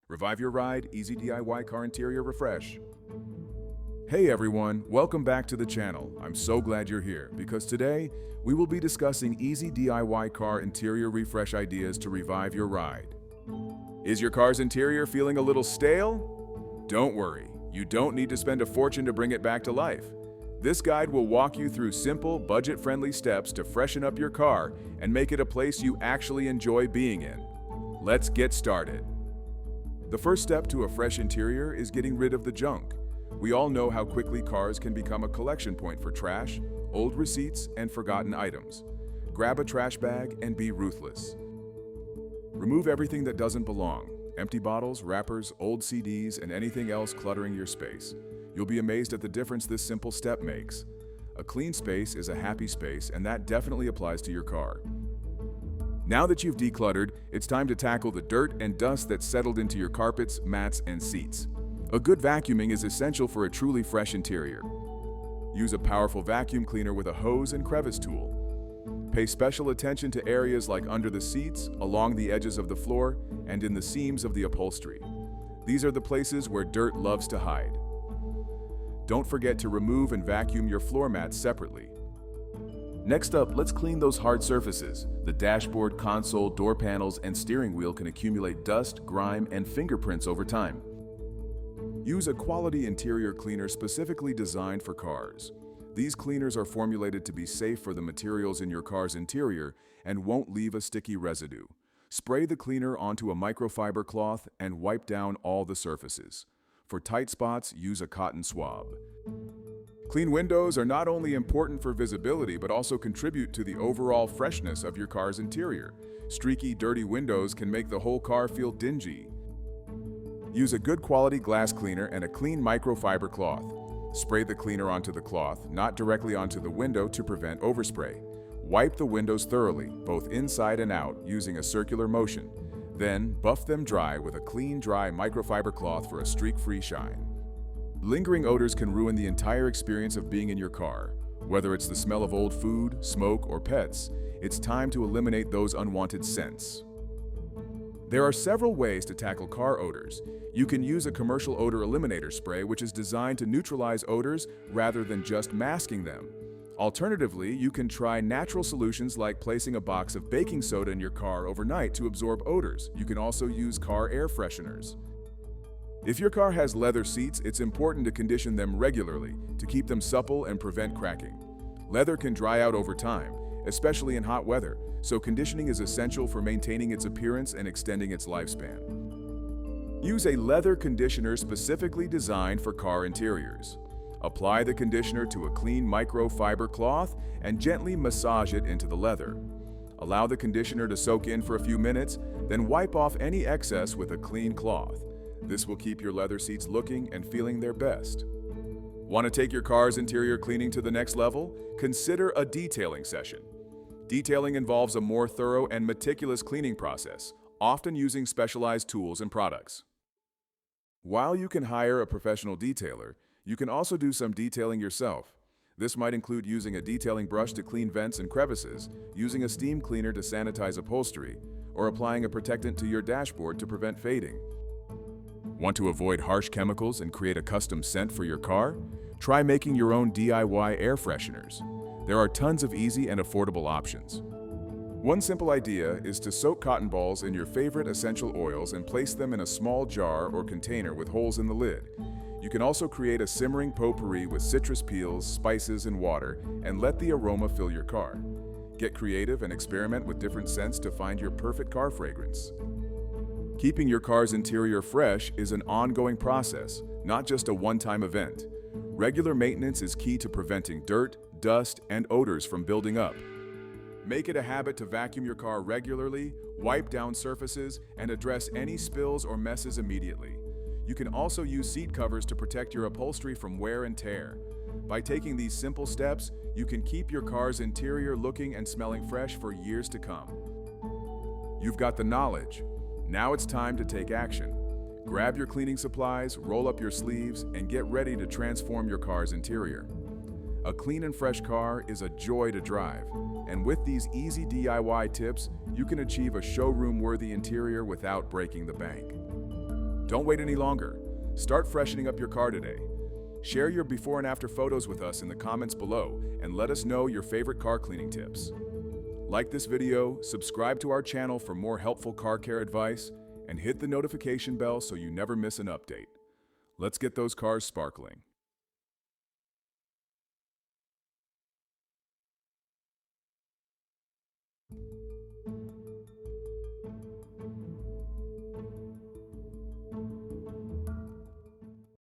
Revive your ride, easy DIY car interior refresh. Hey everyone, welcome back to the channel. I'm so glad you're here because today we will be discussing easy DIY car interior refresh ideas to revive your ride. Is your car's interior feeling a little stale? Don't worry, you don't need to spend a fortune to bring it back to life. This guide will walk you through simple, budget-friendly steps to freshen up your car and make it a place you actually enjoy being in. Let's get started. The first step to a fresh interior is getting rid of the junk. We all know how quickly cars can become a collection point for trash, old receipts, and forgotten items. Grab a trash bag and be ruthless. Remove everything that doesn't belong. Empty bottles, wrappers, old CDs, and anything else cluttering your space. You'll be amazed at the difference this simple step makes. A clean space is a happy space, and that definitely applies to your car. Now that you've decluttered, it's time to tackle the dirt and dust that's settled into your carpets, mats, and seats. A good vacuuming is essential for a truly fresh interior. Use a powerful vacuum cleaner with a hose and crevice tool. Pay special attention to areas like under the seats, along the edges of the floor, and in the seams of the upholstery. These are the places where dirt loves to hide. Don't forget to remove and vacuum your floor mats separately. Next up, let's clean those hard surfaces. The dashboard, console, door panels, and steering wheel can accumulate dust, grime, and fingerprints over time. Use a quality interior cleaner specifically designed for cars. These cleaners are formulated to be safe for the materials in your car's interior and won't leave a sticky residue. Spray the cleaner onto a microfiber cloth and wipe down all the surfaces. For tight spots, use a cotton swab. Clean windows are not only important for visibility but also contribute to the overall freshness of your car's interior. Streaky, dirty windows can make the whole car feel dingy. Use a good quality glass cleaner and a clean microfiber cloth. Spray the cleaner onto the cloth, not directly onto the window to prevent overspray. Wipe the windows thoroughly, both inside and out, using a circular motion. Then, buff them dry with a clean, dry microfiber cloth for a streak-free shine. Lingering odors can ruin the entire experience of being in your car. Whether it's the smell of old food, smoke, or pets, it's time to eliminate those unwanted scents. There are several ways to tackle car odors. You can use a commercial odor eliminator spray, which is designed to neutralize odors rather than just masking them. Alternatively, you can try natural solutions like placing a box of baking soda in your car overnight to absorb odors. You can also use car air fresheners. If your car has leather seats, it's important to condition them regularly to keep them supple and prevent cracking. Leather can dry out over time, especially in hot weather, so conditioning is essential for maintaining its appearance and extending its lifespan. Use a leather conditioner specifically designed for car interiors. Apply the conditioner to a clean microfiber cloth and gently massage it into the leather. Allow the conditioner to soak in for a few minutes, then wipe off any excess with a clean cloth. This will keep your leather seats looking and feeling their best. Want to take your car's interior cleaning to the next level? Consider a detailing session. Detailing involves a more thorough and meticulous cleaning process, often using specialized tools and products. While you can hire a professional detailer, you can also do some detailing yourself. This might include using a detailing brush to clean vents and crevices, using a steam cleaner to sanitize upholstery, or applying a protectant to your dashboard to prevent fading. Want to avoid harsh chemicals and create a custom scent for your car? Try making your own DIY air fresheners. There are tons of easy and affordable options. One simple idea is to soak cotton balls in your favorite essential oils and place them in a small jar or container with holes in the lid. You can also create a simmering potpourri with citrus peels, spices, and water, and let the aroma fill your car. Get creative and experiment with different scents to find your perfect car fragrance. Keeping your car's interior fresh is an ongoing process, not just a one-time event. Regular maintenance is key to preventing dirt, dust, and odors from building up. Make it a habit to vacuum your car regularly, wipe down surfaces, and address any spills or messes immediately. You can also use seat covers to protect your upholstery from wear and tear. By taking these simple steps, you can keep your car's interior looking and smelling fresh for years to come. You've got the knowledge. Now it's time to take action. Grab your cleaning supplies, roll up your sleeves, and get ready to transform your car's interior. A clean and fresh car is a joy to drive, and with these easy DIY tips, you can achieve a showroom-worthy interior without breaking the bank. Don't wait any longer. Start freshening up your car today. Share your before and after photos with us in the comments below and let us know your favorite car cleaning tips. Like this video, subscribe to our channel for more helpful car care advice, and hit the notification bell so you never miss an update. Let's get those cars sparkling.